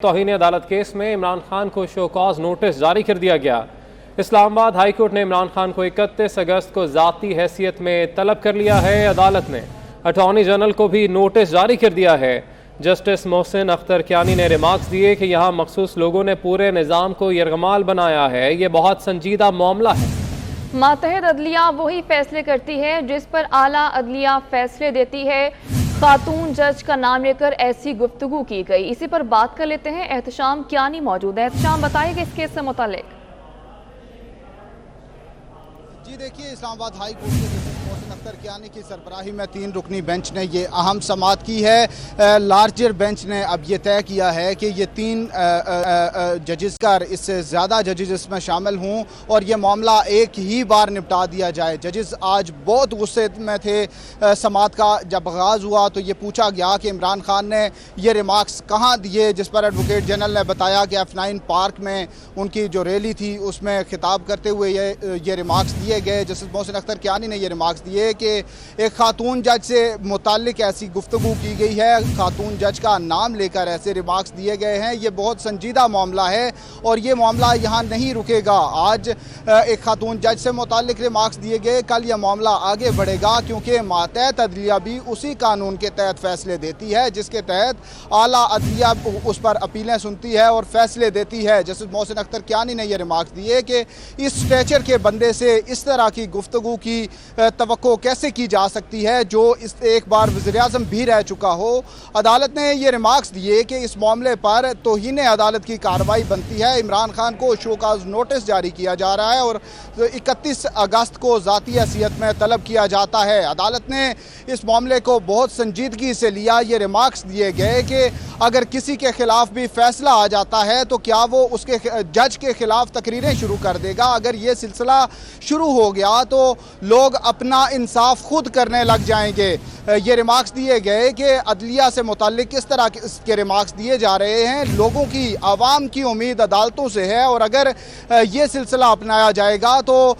توہین عدالت کیس میں عمران خان کو شو کاز نوٹس جاری کر دیا گیا۔ اسلام آباد ہائی کورٹ نے عمران خان کو 31 اگست کو ذاتی حیثیت میں طلب کر لیا ہے۔ عدالت نے اٹارنی جنرل کو بھی نوٹس جاری کر دیا ہے۔ جسٹس محسن اختر کیانی نے ریمارکس دیے کہ یہاں مخصوص لوگوں نے پورے نظام کو یرغمال بنایا ہے، یہ بہت سنجیدہ معاملہ ہے۔ ماتحت عدلیہ وہی فیصلے کرتی ہے جس پر اعلیٰ عدلیہ فیصلے دیتی ہے۔ خاتون جج کا نام لے کر ایسی گفتگو کی گئی، اسی پر بات کر لیتے ہیں۔ احتشام کیانی موجود ہے۔ احتشام بتائیے کہ اس کیس سے متعلق۔ جی دیکھیے، اسلام آباد ہائی کورٹ کے جسٹس محسن اختر کیانی کی سربراہی میں 3 رکنی بینچ نے یہ اہم سماعت کی ہے۔ لارجر بینچ نے اب یہ طے کیا ہے کہ یہ 3 ججز کر اس سے زیادہ ججز اس میں شامل ہوں اور یہ معاملہ ایک ہی بار نپٹا دیا جائے۔ ججز آج بہت غصے میں تھے۔ سماعت کا جب آغاز ہوا تو یہ پوچھا گیا کہ عمران خان نے یہ ریمارکس کہاں دیے، جس پر ایڈوکیٹ جنرل نے بتایا کہ F9 پارک میں ان کی جو ریلی تھی اس میں خطاب کرتے ہوئے یہ ریمارکس دیے گئے۔ جسٹس محسن اختر کیانی نے یہ ریمارکس دیے کہ ایک خاتون جج سے متعلق ایسی گفتگو کی گئی ہے، خاتون جج کا نام لے کر ایسے ریمارکس دیے گئے ہیں، یہ بہت سنجیدہ معاملہ ہے اور یہ معاملہ یہاں نہیں رکے گا۔ آج ایک خاتون جج سے متعلق ریمارکس دیے گئے، کل یہ معاملہ آگے بڑھے گا کیونکہ ماتحت عدلیہ بھی اسی قانون کے تحت فیصلے دیتی ہے جس کے تحت اعلیٰ عدلیہ اس پر اپیلیں سنتی ہے اور فیصلے دیتی ہے۔ جسٹس محسن اختر کیانی نے یہ ریمارکس دیے کہ اس سٹیچر کے بندے سے اس طرح کی گفتگو کی توقع کیسے کی جا سکتی ہے جو ایک بار وزیراعظم بھی رہ چکا ہو۔ عدالت نے یہ ریمارکس دیے کہ اس معاملے پر توہین عدالت کی کارروائی بنتی ہے۔ عمران خان کو شو کاز نوٹس جاری کیا جا رہا ہے اور 31 اگست کو ذاتی حیثیت میں طلب کیا جاتا ہے۔ عدالت نے اس معاملے کو بہت سنجیدگی سے لیا۔ یہ ریمارکس دیے گئے کہ اگر کسی کے خلاف بھی فیصلہ آ جاتا ہے تو کیا وہ اس کے جج کے خلاف تقریریں شروع کر دے گا۔ اگر یہ سلسلہ شروع ہو گیا تو لوگ اپنا انصاف خود کرنے لگ جائیں گے۔ یہ ریمارکس دیے گئے کہ عدلیہ سے متعلق کس طرح کے ریمارکس دیے جا رہے ہیں۔ لوگوں کی، عوام کی امید عدالتوں سے ہے اور اگر یہ سلسلہ اپنایا جائے گا تو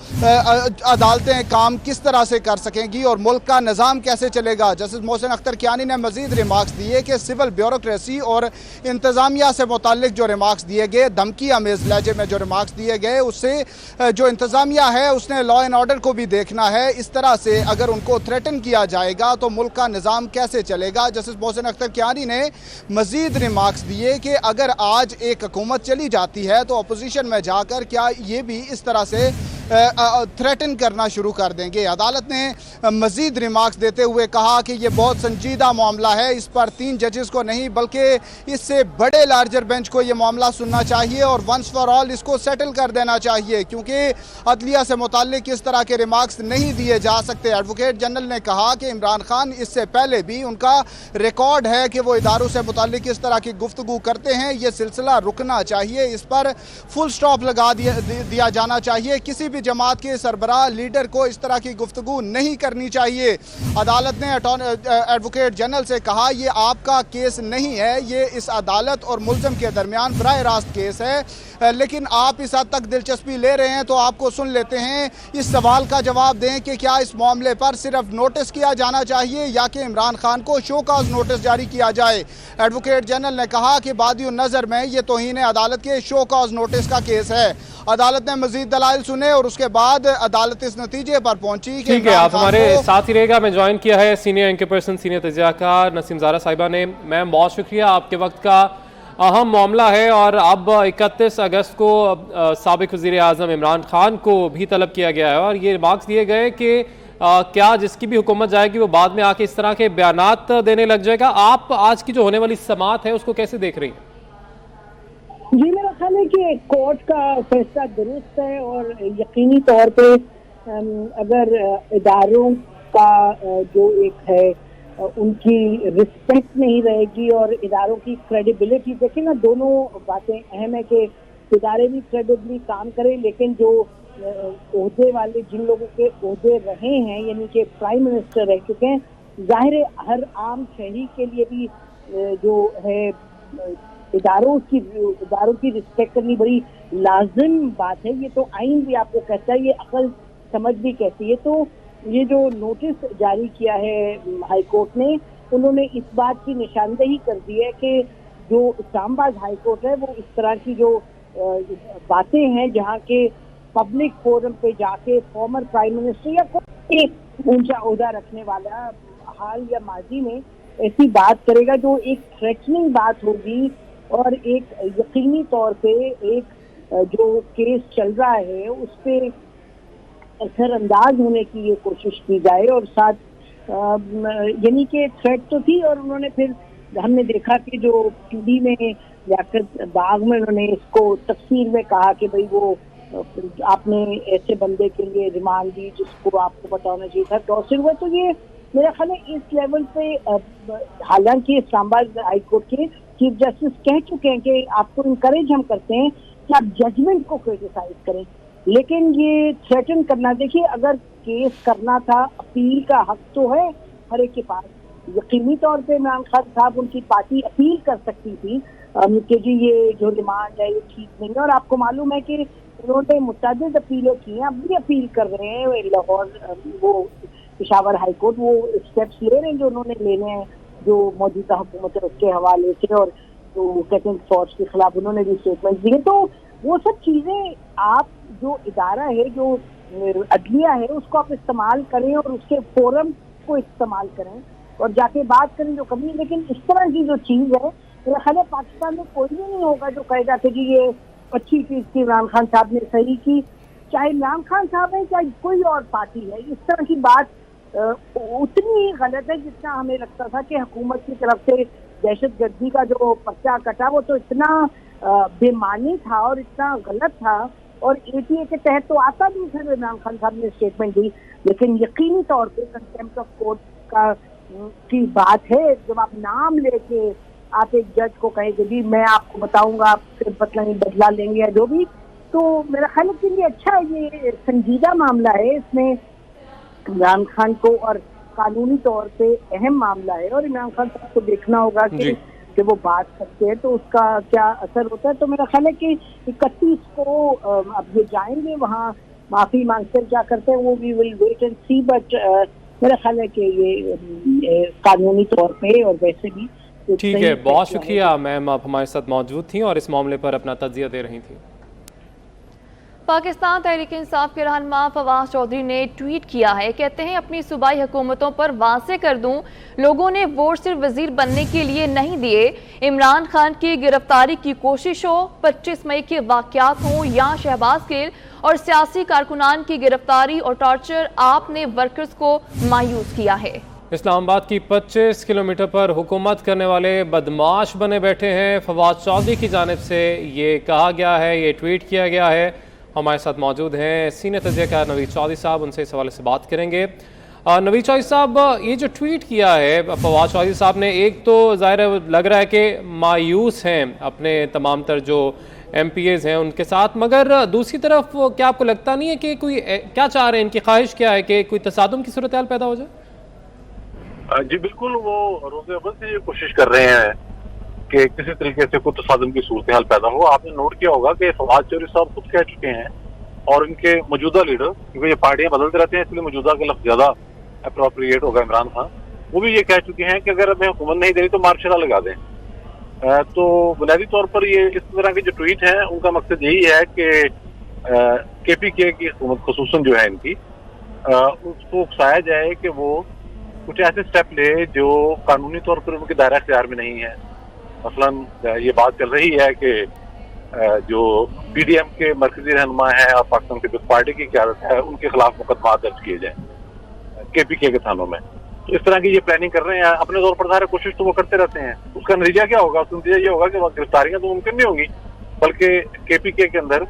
عدالتیں کام کس طرح سے کر سکیں گی اور ملک کا نظام کیسے چلے گا۔ جسٹس محسن اختر کیانی نے مزید ریمارکس دیے کہ سول بیوروکریسی اور انتظامیہ سے متعلق جو ریمارکس دیے گئے، دھمکی آمیز لہجے میں جو ریمارکس دیے گئے، اس سے جو انتظامیہ ہے اس نے لا اینڈ آرڈر کو بھی دیکھنا ہے۔ اس طرح سے اگر ان کو تھریٹن کیا جائے گا تو ملک کا نظام کیسے چلے گا۔ جسٹس محسن اختر کیانی نے مزید ریمارکس دیے کہ اگر آج ایک حکومت چلی جاتی ہے تو اپوزیشن میں جا کر کیا یہ بھی اس طرح سے تھریٹن کرنا شروع کر دیں گے۔ عدالت نے مزید ریمارکس دیتے ہوئے کہا کہ یہ بہت سنجیدہ معاملہ ہے، اس پر 3 ججز کو نہیں بلکہ اس سے بڑے لارجر بینچ کو یہ معاملہ سننا چاہیے اور ونس فار آل اس کو سیٹل کر دینا چاہیے کیونکہ عدلیہ سے متعلق اس طرح کے ریمارکس نہیں دیے جا سکتے۔ ایڈوکیٹ جنرل نے کہا کہ عمران خان اس سے پہلے بھی ان کا ریکارڈ ہے کہ وہ اداروں سے متعلق اس طرح کی گفتگو کرتے ہیں، یہ سلسلہ رکنا چاہیے، اس پر فل سٹاپ لگا دیا جانا چاہیے۔ کسی بھی جماعت کے سربراہ لیڈر کو اس طرح کی گفتگو نہیں کرنی چاہیے۔ عدالت نے ایڈوکیٹ جنرل سے کہا یہ آپ کا کیس نہیں ہے، یہ اس عدالت اور ملزم کے درمیان براہ راست کیس ہے، لیکن آپ اس حد تک دلچسپی لے رہے ہیں تو آپ کو سن لیتے ہیں۔ اس سوال کا جواب دیں کہ کیا اس معاملے پر صرف نوٹس کیا جانا چاہیے یا کہ عمران خان کو شو کاز نوٹس جاری کیا جائے۔ ایڈوکیٹ جنرل نے کہا کہ بادی النظر میں یہ توہین عدالت کے شو کاز نوٹس کا کیس ہے۔ عدالت نے مزید دلائل سنے اور اس کے بعد عدالت اس نتیجے پر پہنچی کہ ٹھیک ہے، آپ ہمارے ساتھ ہی رہے گا۔ میں جوائن کیا ہے سینئر اینکر پرسن، سینئر تجزیہ کار نسیم زارا صاحبہ نے۔ میم بہت شکریہ، آپ کے وقت کا اہم معاملہ ہے اور اب 31 اگست کو سابق وزیر اعظم عمران خان کو بھی طلب کیا گیا ہے اور یہ ریمارکس دیے گئے کہ کیا جس کی بھی حکومت جائے گی وہ بعد میں آ کے اس طرح کے بیانات دینے لگ جائے گا۔ آپ آج کی جو ہونے والی سماعت ہے اس کو کیسے دیکھ رہی ہیں؟ جی میرا خیال ہے کہ کورٹ کا فیصلہ درست ہے اور یقینی طور پہ اگر اداروں کا جو ایک ہے ان کی رسپیکٹ نہیں رہے گی اور اداروں کی کریڈیبلٹی، دیکھیں نا دونوں باتیں اہم ہے کہ ادارے بھی کریڈیبلی کام کریں لیکن جو عہدے والے جن لوگوں کے عہدے رہے ہیں یعنی کہ پرائم منسٹر رہ چکے ہیں، ظاہر ہے ہر عام شہری کے لیے بھی جو ہے اداروں کی رسپیکٹ کرنی بڑی لازم بات ہے۔ یہ تو آئین بھی آپ کو کہتا ہے، یہ عقل سمجھ بھی کہتی ہے۔ تو یہ جو نوٹس جاری کیا ہے ہائی کورٹ نے، انہوں نے اس بات کی نشاندہی کر دی ہے کہ जो इस्लामाबाद हाई कोर्ट है वो इस तरह की जो बातें हैं जहाँ के पब्लिक फोरम पे जाके फॉर्मर प्राइम मिनिस्टर या कोई ऊंचा ओहदा रखने वाला हाल या माजी में ऐसी बात करेगा जो एक थ्रेटनिंग बात होगी और एक यकीनी तौर पे एक जो केस चल रहा है उस पे असरअंदाज होने की ये कोशिश की जाए। और साथ यानी कि थ्रेट तो थी और उन्होंने फिर हमने देखा कि जो पीडी में लियाकत बाग में उन्होंने इसको तफसीर में कहा कि भाई वो आपने ऐसे बंदे के लिए रिमांड दी जिसको आपको पता होना चाहिए था टॉसिल हुआ। तो ये मेरा ख्याल है इस लेवल पे हालांकि इस्लामाबाद हाई कोर्ट के चीफ जस्टिस कह चुके हैं कि आपको इनकरेज हम करते हैं कि आप जजमेंट को क्रिटिसाइज करें, लेकिन ये थ्रेटन करना, देखिए अगर केस करना था अपील का हक तो है हर एक के पास, यकीनी तौर पे इमरान खान साहब उनकी पार्टी अपील कर सकती थी कि जी ये जो रिमांड है ये ठीक नहीं है। और आपको मालूम है कि उन्होंने मुतअद्दिद अपीलें की हैं, अब भी अपील कर रहे हैं लाहौर वो पेशावर हाई कोर्ट वो स्टेप्स ले रहे हैं जो उन्होंने लेने हैं जो मौजूदा हुकूमत है उसके हवाले से, और जो कहते हैं फौज के खिलाफ उन्होंने भी स्टेटमेंट दिए। तो वो सब चीज़ें आप जो इदारा है जो अदलिया है उसको आप इस्तेमाल करें और उसके फोरम को इस्तेमाल करें और जाके बात करें जो कभी, लेकिन इस तरह की जो चीज़ है मेरा ख्याल है पाकिस्तान में कोई भी नहीं होगा जो कहेगा कि जी ये अच्छी चीज़ थी इमरान खान साहब ने सही की, चाहे इमरान खान साहब है चाहे कोई और पार्टी है। इस तरह की बात उतनी ही गलत है जितना हमें लगता था कि हुकूमत की तरफ से दहशतगर्दी का जो पर्चा कटा वो तो इतना बेमानी था और इतना गलत था और एटीए के तहत तो आता भी फिर इमरान खान साहब ने स्टेटमेंट दी, लेकिन यकीनी तौर पे कंटेम्प्ट ऑफ कोर्ट का की बात है जब आप नाम लेके आप एक जज को कहें कि जी मैं आपको बताऊंगा आप फिर पता नहीं बदला लेंगे या जो भी, तो मेरा ख्याल के लिए अच्छा है, ये संजीदा मामला है, इसमें इमरान खान को और कानूनी तौर पे अहम मामला है और इमरान खान साहब को देखना होगा कि वो बात करते हैं तो उसका क्या असर होता है। तो मेरा ख्याल है कि 31 को अब ये जाएंगे वहाँ माफी मांगते क्या करते हैं वो we will wait and see, but मेरा ख्याल है कि ये कानूनी तौर पे और वैसे भी ठीक है। बहुत शुक्रिया मैम, आप हमारे साथ मौजूद थी और इस मामले पर अपना तज्जिया दे रही थी। पाकिस्तान तहरीक इंसाफ के रहनुमा फवाद चौधरी ने ट्वीट किया है, कहते हैं अपनी सूबाई हुकूमतों पर वाज़ेह कर दूं, लोगों ने वोट सिर्फ वजीर बनने के लिए नहीं दिए। इमरान खान की गिरफ्तारी की कोशिश हो, 25 मई के वाक़यात हों या शहबाज गिल और सियासी कारकुनान की गिरफ्तारी और टॉर्चर, आपने वर्कर्स को मायूस किया है। इस्लामाबाद की 25 किलोमीटर पर हुकूमत करने वाले बदमाश बने बैठे हैं, फवाद चौधरी की जानिब से ये कहा गया है, ये ट्वीट किया गया है। हमारे साथ मौजूद हैं सीनियर तज्ज़ियाकार नवीद चौधरी साहब, उनसे इस हवाले से बात करेंगे। नवीद चौधरी साहब, ये जो ट्वीट किया है फवाद चौधरी साहब ने, एक तो ज़ाहिर है लग रहा है कि मायूस हैं अपने तमाम तर जो MPAs हैं उनके साथ, मगर दूसरी तरफ क्या आपको लगता नहीं है कि कोई क्या चाह रहे हैं, इनकी ख्वाहिश क्या है कि कोई तसादुम की सूरत हाल पैदा हो जाए? जी बिल्कुल, वो रोज़े अव्वल से ये कोशिश कर रहे हैं कि किसी तरीके से कोई तसादुम की सूरत हाल पैदा हो। आपने नोट किया होगा कि फवाद चौधरी साहब खुद कह चुके हैं और इनके मौजूदा लीडर, क्योंकि ये पार्टियां बदलते रहते हैं इसलिए मौजूदा का लफ्ज़ ज़्यादा अप्रोप्रिएट होगा, इमरान खान, वो भी ये कह चुके हैं कि अगर हमें हुकूमत नहीं दे रही तो मार्शरा लगा दें। तो बुनियादी तौर पर ये इस तरह के जो ट्वीट हैं उनका मकसद यही है कि KPK की हुकूमत खुसूसन जो है इनकी उसको उकसाया जाए कि वो कुछ ऐसे स्टेप ले जो कानूनी तौर पर उनके दायरा इख्तियार में नहीं है। मसलन ये बात चल रही है कि जो PDM के मरकजी रहनुमा है और पाकिस्तान पीपल्स पार्टी की क़यादत है उनके खिलाफ मुकदमा दर्ज किए जाए KPK के थानों में। तो इस तरह की ये प्लानिंग कर रहे हैं अपने तौर पर। कोशिश तो वो करते रहते हैं, उसका नतीजा क्या होगा? उसका नतीजा ये होगा कि गिरफ्तारियां तो मुमकिन नहीं होंगी, बल्कि KPK के अंदर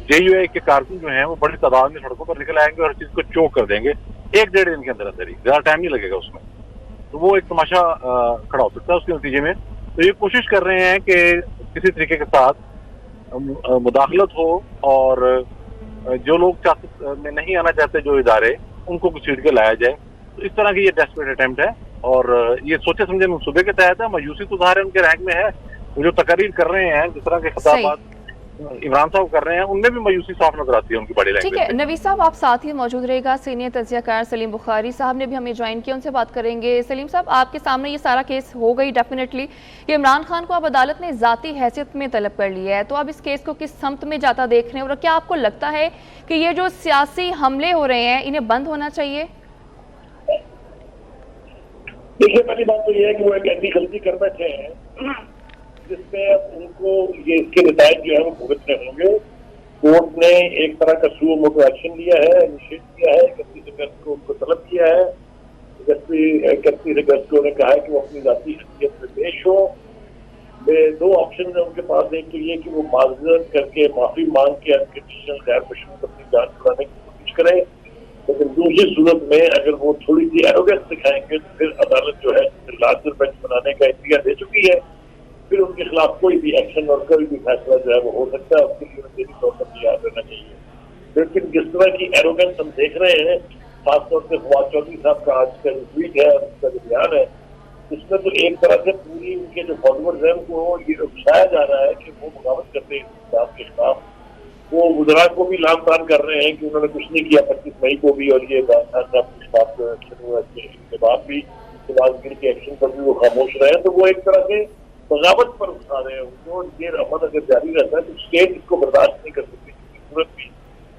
JUI के कारकुन जो हैं वो बड़ी तादाद में सड़कों पर निकल आएंगे और हर चीज को चौक कर देंगे 1-1.5 दिन के अंदर अंदर ही, ज्यादा टाइम नहीं लगेगा उसमें। तो वो एक तमाशा खड़ा हो सकता है उसके नतीजे में। तो ये कोशिश कर रहे हैं कि किसी तरीके के साथ मुदाखलत हो और जो लोग सियासत में नहीं आना चाहते जो इदारे, उनको घसीट के लाया जाए। तो इस तरह की ये डेस्परेट अटेम्प्ट है और ये सोचे समझे मंसूबे के तहत है। मायूसी तो ज़ाहिर है उनके रैंक में है, वो जो तकरीर कर रहे हैं जिस तरह के खिताबात इमरान साहब कर रहे हैं उनमें भी मायूसी साफ नजर आती है उनकी बॉडी ठीक है लैंग्वेज में। नवीद साहब, आप साथ ही मौजूद रहेगा। सीनियर तज्जियाकार सलीम बुखारी साहब ने भी हमें ज्वाइन किया, उनसे बात करेंगे। सलीम साहब, आपके सामने ये सारा केस हो गई डेफिनेटली, ये इमरान खान को अब अदालत ने ज़ाती हैसियत में तलब कर लिया है, तो आप इस केस को किस समत में जाता देख रहे हैं, और क्या आपको लगता है कि ये जो सियासी हमले हो रहे हैं इन्हें बंद होना चाहिए? देखिए, पहली बात तो ये है कि वो एक ऐसी गलती कर बैठे हैं जिसमें अब उनको ये इसके नतायज जो है वो भुगतने होंगे। कोर्ट ने एक तरह का सुओ मोटो एक्शन लिया है, निषेध किया है, 31 अगस्त को उनको तलब किया है। 31 अगस्त को उन्हें कहा है कि वो अपनी जाती हैसियत में पेश हो। दो ऑप्शन है उनके पास, एक तो ये कि वो माजरत करके माफी मांग के अनकंडीशनल गैर मशरूत अपनी जान छुड़ाने की कोशिश करें, लेकिन दूसरी सूरत में अगर वो थोड़ी सी एरोगेंस दिखाएंगे तो फिर अदालत जो है लार्जर बेंच बनाने का इख्तियार दे चुकी है, फिर उनके खिलाफ कोई भी एक्शन और कोई भी फैसला जो है वो हो सकता है। उसके लिए उन्हें तौर पर तैयार रहना चाहिए। लेकिन जिस तरह की एरोगेंस हम देख रहे हैं, खासतौर से फवाद चौधरी साहब का आज का जो ट्वीट है, उसका जो बयान है, उसमें तो एक तरह से पूरी उनके जो फॉलोअर्स हैं उनको ये उकसाया जा रहा है कि वो बगावत करते हैं इंतजाम के खिलाफ। वो वज़रा को भी लामतान कर रहे हैं कि उन्होंने कुछ नहीं किया 25 मई को भी, और ये के बाद भी गिर के एक्शन पर भी वो खामोश रहे हैं। तो वो एक तरह से बगावत पर उठा रहे हैं उनको। ये अमल अगर जारी रहता है तो स्टेट इसको बर्दाश्त नहीं कर सकती किसी सूरत भी,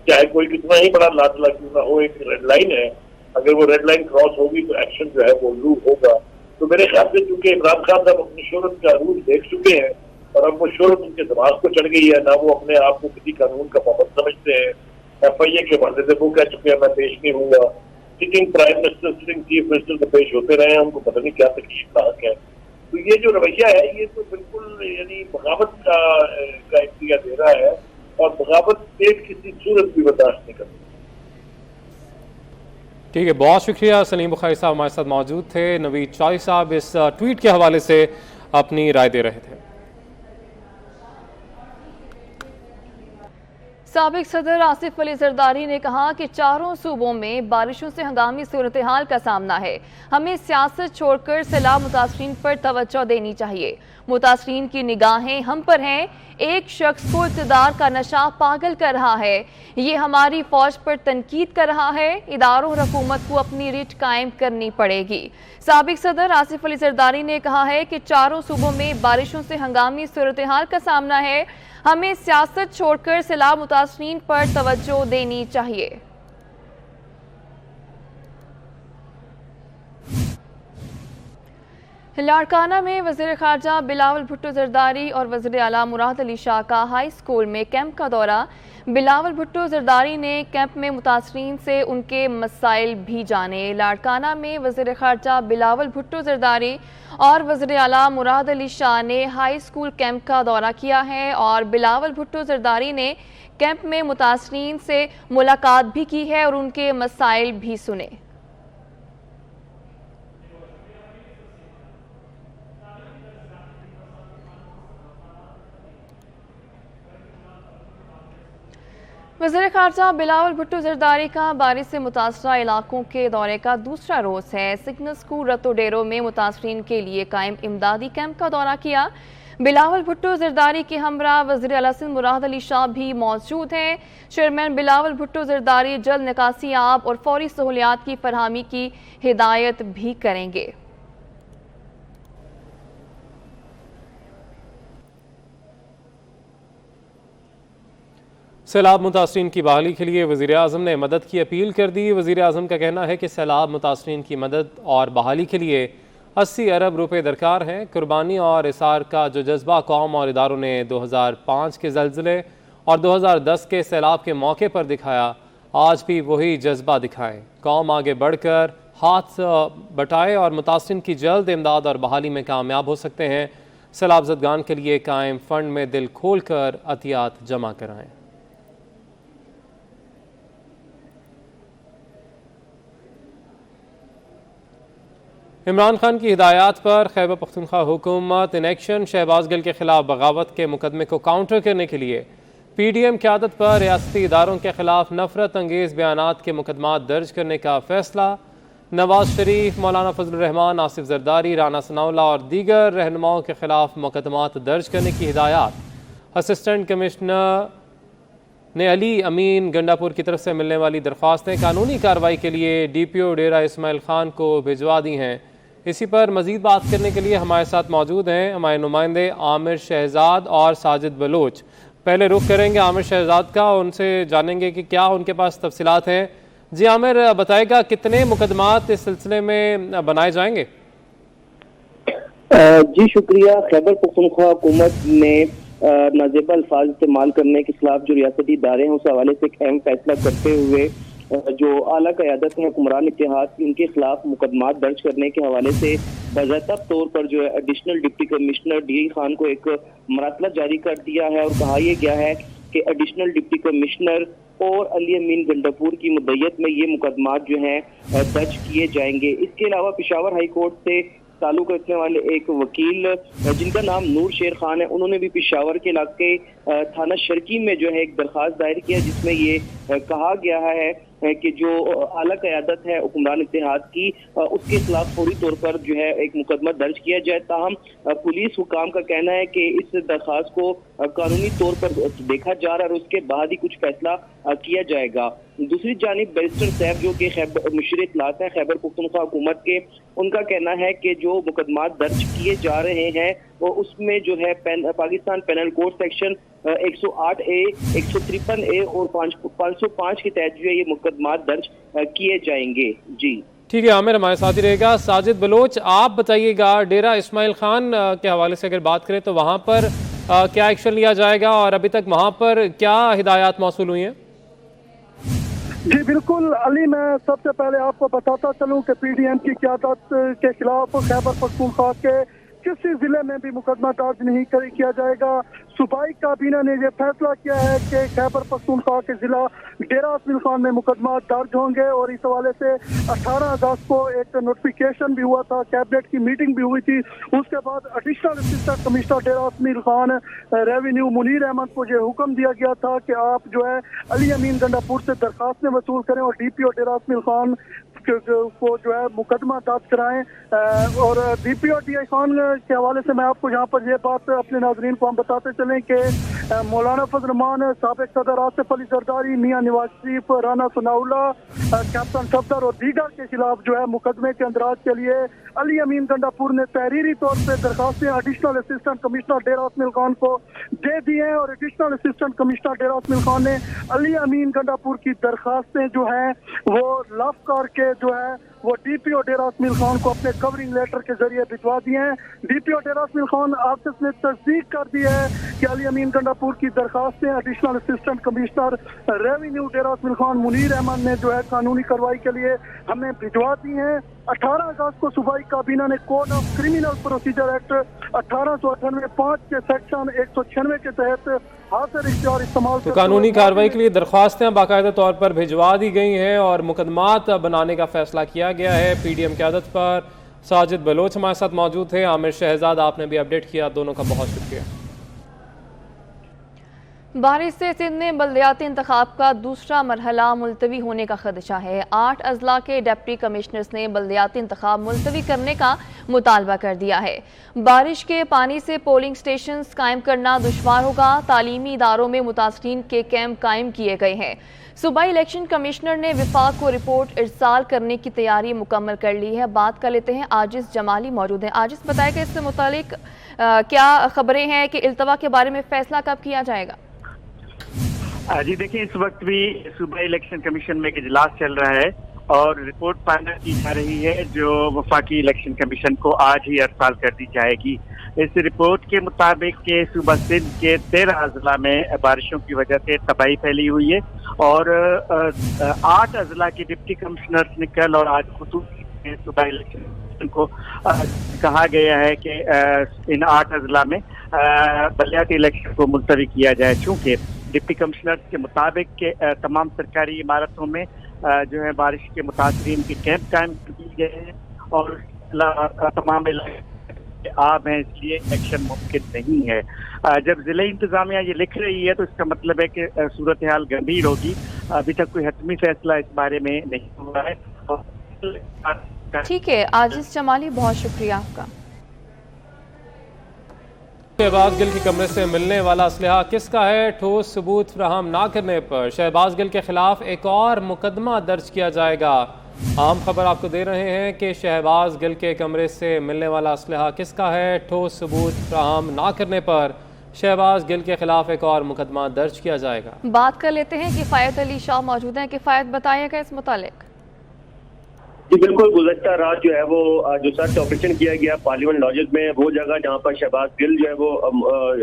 चाहे कोई कितना ही बड़ा लाडला क्यों ना हो। एक रेड लाइन है, अगर वो रेड लाइन क्रॉस होगी तो एक्शन जो है वो लू होगा। तो मेरे ख्याल से चूंकि इमरान खान साहब अपनी शोहरत का रूल देख चुके हैं और अब वो शोहरत उनके दिमाग को चढ़ गई है, ना वो अपने आप को किसी कानून का पाबंद समझते हैं। FIA के हवाले से वो कह चुके हैं मैं पेश नहीं होऊंगा। Sitting prime minister, sitting chief minister तो पेश होते रहे हैं, उनको पता नहीं क्या तकलीफ लाक है। तो ये जो रवैया है ये तो बिल्कुल यानी बगावत का इख्तियार दे रहा है, और बगावत स्टेट किसी सूरत भी बर्दाश्त नहीं कर सकती। ठीक है, बहुत शुक्रिया। सलीम बुखारी साहब हमारे साथ मौजूद थे। नवीद चौधरी साहब इस ट्वीट के हवाले से अपनी राय दे रहे थे। साबिक सदर आसिफ अली जरदारी ने कहा कि चारों सूबों में बारिशों से हंगामी सूरत हाल का सामना है, हमें सियासत छोड़कर सैलाब मुतासरीन पर तवज्जो देनी चाहिए। मुतासरीन की निगाहें हम पर हैं। एक शख्स को इक़्तिदार का नशा पागल कर रहा है, ये हमारी फौज पर तनकीद कर रहा है। इदारों और हुकूमत को अपनी रिट कायम करनी पड़ेगी। साबिक सदर आसिफ अली जरदारी ने कहा है कि चारों सूबों में बारिशों से हंगामी सूरत हाल का सामना है, हमें सियासत छोड़कर सैलाब मुतासरीन पर तवज्जो देनी चाहिए। लाड़काना में वज़ीर ख़ारजा बिलावल भुट्टो ज़रदारी और वज़ीर आला मुराद अली शाह का हाई स्कूल में कैंप का दौरा। बिलावल भुट्टो ज़रदारी ने कैंप में मुतासरीन से उनके मसाइल भी जाने। लाड़काना में वज़ीर ख़ारजा बिलावल भुट्टो ज़रदारी और वज़ीर आला मुराद अली शाह ने हाई स्कूल कैंप का दौरा किया है, और बिलावल भुट्टो ज़रदारी ने कैंप में मुतासरीन से मुलाकात भी की है और उनके मसाइल भी सुने। वज़ीर ख़ारजा बिलावल भुट्टो ज़रदारी का बारिश से मुतासरा इलाकों के दौरे का दूसरा रोज़ है। सिग्नल स्कूल रतोडेरो में मुतासरीन के लिए कायम इमदादी कैंप का दौरा किया। बिलावल भुट्टो ज़रदारी के हमरा वज़ीर आला सिंध मुराद अली शाह भी मौजूद हैं। चेयरमैन बिलावल भुट्टो ज़रदारी जल्द निकासी आब और फौरी सहूलियात की फरहमी की हिदायत भी करेंगे। सैलाब मुतासरीन की बहाली के लिए वज़ीर आज़म ने मदद की अपील कर दी। वज़ीर आज़म का कहना है कि सैलाब मुतासरीन की मदद और बहाली के लिए 80 अरब रुपए दरकार हैं। कुर्बानी और इसार का जो जज्बा कौम और इदारों ने 2005 के ज़लज़ले और 2010 के सैलाब के मौके पर दिखाया, आज भी वही जज्बा दिखाएं। कौम आगे बढ़कर हाथ बटाए और मुतासरीन की जल्द इमदाद और बहाली में कामयाब हो सकते हैं। सैलाब ज़दगान के लिए कायम फ़ंड में दिल खोल कर अतियात जमा कराएँ। इमरान खान की हिदायत पर खैबर पख्तूनख्वा हुकूमत इन एक्शन। शहबाज गिल के खिलाफ बगावत के मुकदमे को काउंटर करने के लिए PDM क़यादत पर रियासती इदारों के खिलाफ नफरत अंगेज़ बयानात के मुकदमा दर्ज करने का फैसला। नवाज शरीफ, मौलाना फजल रहमान, आसिफ जरदारी, राना सनाउल्लाह और दीगर रहनुमाओं के खिलाफ मुकदमात दर्ज करने की हिदायत। असिस्टेंट कमिश्नर ने अली अमीन गंडापुर की तरफ से मिलने वाली दरख्वास्तें कानूनी कार्रवाई के लिए DPO डेरा इस्माइल खान को भिजवा दी हैं। इसी पर मज़ीद बात करने के लिए हमारे साथ मौजूद हैं हमारे नुमाइंदे आमिर शहजाद और साजिद बलोच। पहले रुख करेंगे आमिर शहजाद का, उनसे जानेंगे कि क्या उनके पास तफसीलात हैं। जी आमिर, बताएगा कितने मुकदमात इस सिलसिले में बनाए जाएंगे? जी शुक्रिया। खैबर पख्तूनख्वा हुकूमत ने नाजेबा अल्फाज इस्तेमाल करने के खिलाफ जो रियासती इदारे हैं उस हवाले से एक अहम फैसला करते हुए जो आला क़यादत है हुक्मरान इत्तेहाद इनके खिलाफ मुकदमात दर्ज करने के हवाले से बाज़ाब्ता तौर पर जो है additional deputy commissioner DI Khan को एक मरातला जारी कर दिया है और कहा यह गया है कि एडिशनल डिप्टी कमिश्नर और अली अमीन गंडापुर की मुद्दत में ये मुकदमात जो हैं दर्ज किए जाएंगे। इसके अलावा पेशावर हाई कोर्ट से ताल्लुक रखने वाले एक वकील जिनका नाम नूर शेर खान है, उन्होंने भी पेशावर के इलाके थाना शर्की में जो है एक दरख्वास्त दायर किया जिसमें ये कहा गया है कि जो आला क़यादत है हुक्मरान इत्तेहाद की उसके खिलाफ फौरी तौर पर जो है एक मुकदमा दर्ज किया जाए। ताहम पुलिस हुकाम का कहना है कि इस दरख्वास्त को कानूनी तौर पर देखा जा रहा है और उसके बाद ही कुछ फैसला किया जाएगा। दूसरी जानिब बैरिस्टर सैफ जो कि मुशीर इत्तलात हैं खैबर पख्तूनख्वा हुकूमत के, उनका कहना है कि जो मुकदमात दर्ज किए जा रहे हैं वो उसमें जो है Pakistan panel code section 108A, 153A और 505 के तहत जो है ये मुकदमात दर्ज किए जाएंगे। जी ठीक है आमिर, हमारे साथ ही रहेगा साजिद बलोच। आप बताइएगा डेरा इस्माइल खान के हवाले से अगर बात करें तो वहाँ पर क्या एक्शन लिया जाएगा और अभी तक वहाँ पर क्या हिदायत मौसूल हुई हैं? जी बिल्कुल अली, मैं सबसे पहले आपको बताता चलूं कि PDM की क़यादत के खिलाफ खैबर पख्तूनख्वा के किसी जिले में भी मुकदमा दर्ज नहीं किया जाएगा। सूबाई काबीना ने यह फैसला किया है कि खैबर पख्तूनख्वा के जिला डेरा इस्माइल खान में मुकदमा दर्ज होंगे और इस हवाले से 18 अगस्त को एक नोटिफिकेशन भी हुआ था, कैबिनेट की मीटिंग भी हुई थी। उसके बाद एडिशनल असिस्टेंट कमिश्नर डेरा इस्माइल खान रेवेन्यू मुनीर अहमद को यह हुक्म दिया गया था कि आप जो है अली अमीन गंडापुर से दरखास्तें वसूल करें और DPO डेरा इस्माइल खान को जो है मुकदमा दर्ज कराएं। और DPO DI खान के हवाले से मैं आपको यहाँ पर ये बात अपने नाजरीन को हम बताते चलें कि मौलाना फजल रहमान, साबिक सदर आसिफ अली जरदारी, मियाँ नवाज शरीफ, राना सनाउल्ला, कैप्टन सफदर और दीगर के खिलाफ जो है मुकदमे के अंदराज के लिए अली अमीन गंडापुर ने तहरीरी तौर पर दरखास्तें एडिशनल असिस्टेंट कमिश्नर डेरा इस्माइल खान को दे दी हैं और एडिशनल असिस्टेंट कमिश्नर डेरा इस्माइल खान ने अली अमीन गंडापुर की दरखास्तें जो हैं वो लफ करके जो है वो DPO डेरा इस्माइल खान को अपने कवरिंग लेटर के जरिए भिजवा दिए हैं। DPO डेरा इस्माइल खान आसिफ ने तस्दीक कर दी है कि अली अमीन गंडापुर की दरखास्तें एडिशनल असिस्टेंट कमिश्नर रेवेन्यू डेरा इस्माइल खान मुनीर अहमद ने जो है कानूनी कार्रवाई के लिए हमें भिजवा दी हैं। 18 अगस्त को सूबाई काबीना ने code of criminal procedure act 1898 के सेक्शन 196 के तहत तो कानूनी कार्रवाई के लिए दरख्वास्तें बाकायदा तौर पर भिजवा दी गई हैं और मुकदमात बनाने का फैसला किया गया है। PDM क़यादत पर साजिद बलोच हमारे साथ मौजूद थे, आमिर शहजाद आपने भी अपडेट किया, दोनों का बहुत शुक्रिया। बारिश से सिंध में बल्दियाती इंतखाब का दूसरा मरहला मुलतवी होने का खदशा है। 8 अजला के डिप्टी कमिश्नर्स ने बल्दियाती इंतखाब मुलतवी करने का मुतालबा कर दिया है। बारिश के पानी से पोलिंग स्टेशंस कायम करना दुश्वार होगा। तालीमी इदारों में मुतासरीन के कैंप कायम किए गए हैं। सूबाई इलेक्शन कमिश्नर ने विफाक को रिपोर्ट इरसाल करने की तैयारी मुकम्मल कर ली है। बात कर लेते हैं, आजिज जमाली मौजूद हैं। आजिज, बताया कि इससे मुतालिक क्या खबरें हैं कि इल्तवा के बारे में फैसला कब किया जाएगा? जी देखिए, इस वक्त भी सूबाई इलेक्शन कमीशन में एक इजलास चल रहा है और रिपोर्ट फाइनल की जा रही है जो वफाकी इलेक्शन कमीशन को आज ही अरसाल कर दी जाएगी। इस रिपोर्ट के मुताबिक के सूबा सिंध के 13 अजला में बारिशों की वजह से तबाही फैली हुई है और 8 अजला के डिप्टी कमिश्नर्स ने कल और आज खुसूसी सूबाई इलेक्शन को कहा गया है कि इन 8 अजला में बल्दियाती इलेक्शन को मुलतवी किया जाए। चूँकि डिप्टी कमिश्नर के मुताबिक के तमाम सरकारी इमारतों में जो है बारिश के मुतासरीन के कैंप कायम किए गए हैं और तमाम इलाके आब हैं, इसलिए एक्शन मुमकिन नहीं है। जब जिला इंतजामिया ये लिख रही है तो इसका मतलब है कि सूरत हाल गंभीर होगी। अभी तक कोई हतमी फैसला इस बारे में नहीं हुआ है। ठीक है आजिज जमाली, बहुत शुक्रिया आपका। शहबाज गिल के कमरे से मिलने वाला असलहा किसका है, ठोस सबूत फराहम ना करने पर शहबाज गिल के खिलाफ एक और मुकदमा दर्ज किया जाएगा। अहम खबर आपको दे रहे हैं कि शहबाज गिल के कमरे से मिलने वाला असलहा किसका है, ठोस सबूत फराहम ना करने पर शहबाज गिल के खिलाफ एक और मुकदमा दर्ज किया जाएगा। बात कर लेते हैं किफायत अली शाह मौजूद हैं। किफायत बताइएगा इस मुतालिक। जी बिल्कुल, गुज़श्ता रात जो है वो जो सर्च ऑपरेशन किया गया पार्लियामेंट लॉजेस में, वो जगह जहाँ पर शहबाज गिल जो है वो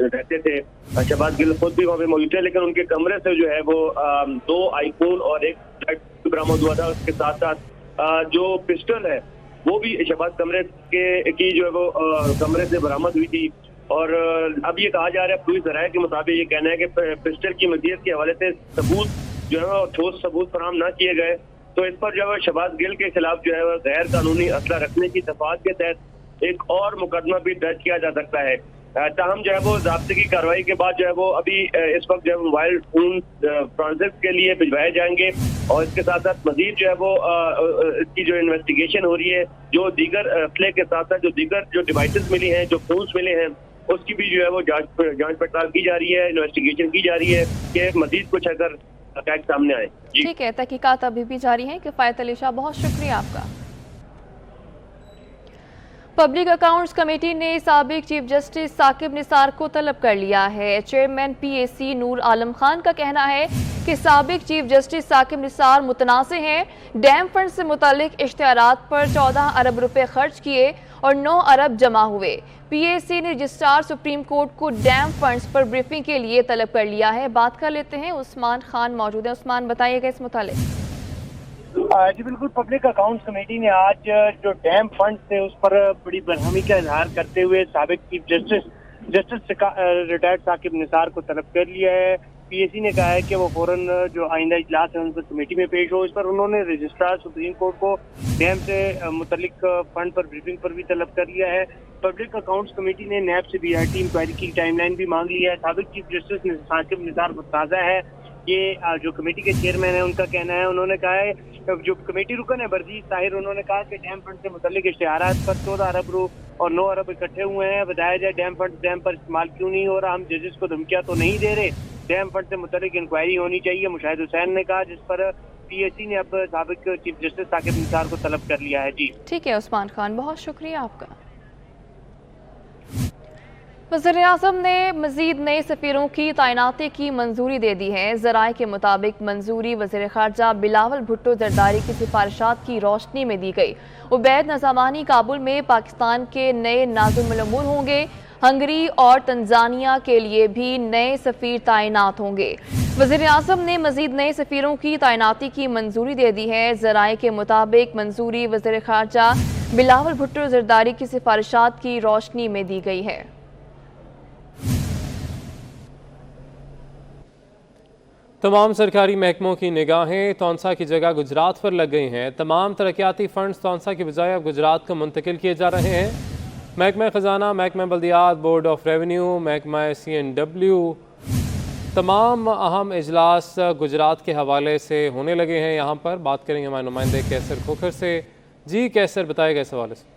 रहते थे, शहबाज गिल खुद भी वहाँ पे मौजूद थे, लेकिन उनके कमरे से जो है वो 2 आईफोन और एक बरामद हुआ था। उसके साथ साथ जो पिस्टल है वो भी शहबाज कमरे की जो है वो कमरे से बरामद हुई थी। और अब ये कहा जा रहा है पुलिस ज़राए के मुताबिक, ये कहना है कि पिस्टल की मदीयत के हवाले से सबूत जो है वो ठोस सबूत फराहम ना किए गए, तो इस पर जो है शहबाज गिल के खिलाफ जो है गैर कानूनी असला रखने की दफात के तहत एक और मुकदमा भी दर्ज किया जा सकता है। ताहम जो है वो ज़ाब्ते की कार्रवाई के बाद जो है वो अभी इस वक्त जो है मोबाइल फोन फ्रांसिस के लिए भिजवाए जाएंगे, और इसके साथ साथ मजीद जो है वो इसकी जो इन्वेस्टिगेशन हो रही है, जो दीगर असले के साथ साथ जो दीगर जो डिवाइसेस मिली हैं, जो फोन्स मिले हैं, उसकी भी जो है वो जांच पड़ताल की जा रही है, इन्वेस्टिगेशन की जा रही है कि मजीद कुछ अगर फैक्ट सामने आए। ठीक है, तहकीकात अभी भी जारी है। किफायत अली शाह, बहुत शुक्रिया आपका। पब्लिक अकाउंट्स कमेटी ने साबिक चीफ जस्टिस साकिब निसार को तलब कर लिया है। चेयरमैन PAC नूर आलम खान का कहना है कि साबिक चीफ जस्टिस साकिब निसार मुतनाज़े हैं। डैम फंड से मुतालिक इश्तिहारात पर 14 अरब रुपए खर्च किए और 9 अरब जमा हुए। PAC ने रजिस्ट्रार सुप्रीम कोर्ट को डैम फंड्स पर ब्रीफिंग के लिए तलब कर लिया है। बात कर लेते हैं, उस्मान खान मौजूद है। उस्मान, बताइएगा इस मुतालिक। जी बिल्कुल, पब्लिक अकाउंट्स कमेटी ने आज जो डैम फंड थे उस पर बड़ी बरहमी का इजहार करते हुए साबिक chief justice retired Saqib Nisar को तलब कर लिया है। PAC ने कहा है कि वो फौरन जो आइंदा इजलास है उन पर कमेटी में पेश हो। इस पर उन्होंने रजिस्ट्रार सुप्रीम कोर्ट को डैम से मुतल्लिक फंड पर ब्रीफिंग पर भी तलब कर लिया है। पब्लिक अकाउंट्स कमेटी ने नैब से BRT इंक्वायरी की टाइमलाइन भी मांग ली है। साबिक चीफ जस्टिस साकिब निसार मुताज़ा है, ये जो कमेटी के चेयरमैन है उनका कहना है। उन्होंने कहा है, जो कमेटी रुकन है बरजीत ताहिर, उन्होंने कहा कि डैम फंड से मुतल्लिक इश्तिहारात पर 14 अरब और 9 अरब इकट्ठे हुए हैं। बताया जाए डैम फंड डैम पर इस्तेमाल क्यों नहीं हो रहा, हम जजेस को धमकियां तो नहीं दे रहे, डैम फंड से मुतल्लिक इंक्वायरी होनी चाहिए, मुशाहिद हुसैन ने कहा, जिस पर PAC ने अब साबिक चीफ जस्टिस साकिब निसार को तलब कर लिया है। जी ठीक है उस्मान खान, बहुत शुक्रिया आपका। वज़ीर-ए-आज़म ने मज़ीद नए सफ़ीरों की तैनाती की मंजूरी दे दी है। ज़राए के मुताबिक मंजूरी वज़ीर ख़ारजा बिलावल भुट्टो ज़रदारी की सिफारिशात की रोशनी में दी गई। उबैद नज़ामानी काबुल में पाकिस्तान के नए नाज़िमुल उमूर होंगे। हंगरी और तंजानिया के लिए भी नए सफ़ीर तैनात होंगे। वज़ीर-ए-आज़म ने मज़ीद नए सफ़ीरों की तैनाती की मंजूरी दे दी है। ज़राए के मुताबिक मंजूरी वज़ीर ख़ारजा बिलावल भुट्टो ज़रदारी की सिफारिशात की रोशनी में दी गई है। तमाम सरकारी महकमों की निगाहें तौंसा की जगह गुजरात पर लग गई हैं। तमाम तरक्याती फंड्स तौंसा की बजाय अब गुजरात को मुंतकिल किए जा रहे हैं। महकमा ख़जाना, महकमा बल्दियात, बोर्ड ऑफ रेवेन्यू, महकमा CNW, तमाम अहम इजलास गुजरात के हवाले से होने लगे हैं। यहाँ पर बात करेंगे हमारे नुमाइंदे कैसर खोखर से। जी कैसर, बताएगा इस हवाले से।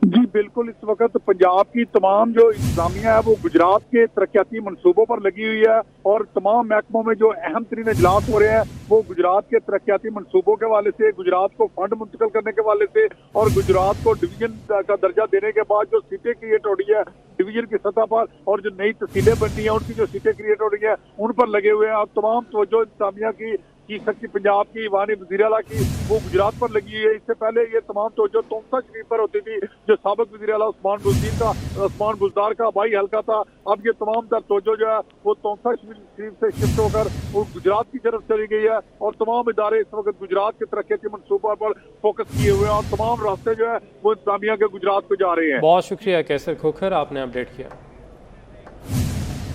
जी बिल्कुल, इस वक्त पंजाब की तमाम जो इंतजामिया है वो गुजरात के तरक्याती मनसूबों पर लगी हुई है, और तमाम महकमों में जो अहम तरीन इजलास हो रहे हैं वो गुजरात के तरक्याती मनसूबों के हवाले से, गुजरात को फंड मुंतकिल करने के हवाले से, और गुजरात को डिवीजन का दर्जा देने के बाद जो सीटें क्रिएट हो रही है डिवीजन की सतह पर, और जो नई तहसीलें बननी है उनकी जो सीटें क्रिएट हो रही है उन पर लगे हुए हैं। अब तमाम तवज्जो इंतजामिया की शक्ति पंजाब की, वानी वज़ीर आला की, वो गुजरात पर लगी हुई है। इससे पहले ये तमाम तवज्जो तौंसा शरीफ पर होती थी, जो साबिक वज़ीर आला उस्मान बुज़दार का भाई हल्का था। अब ये तमाम तवज्जो जो है वो तौंसा शरीफ से शिफ्ट होकर वो गुजरात की तरफ चली गई है, और तमाम इदारे इस वक्त गुजरात के तरक्याती मनसूबों पर फोकस किए हुए हैं, और तमाम रास्ते जो है वो इंतजामिया के गुजरात को जा रहे हैं। बहुत शुक्रिया कैसर खोखर, आपने अपडेट किया।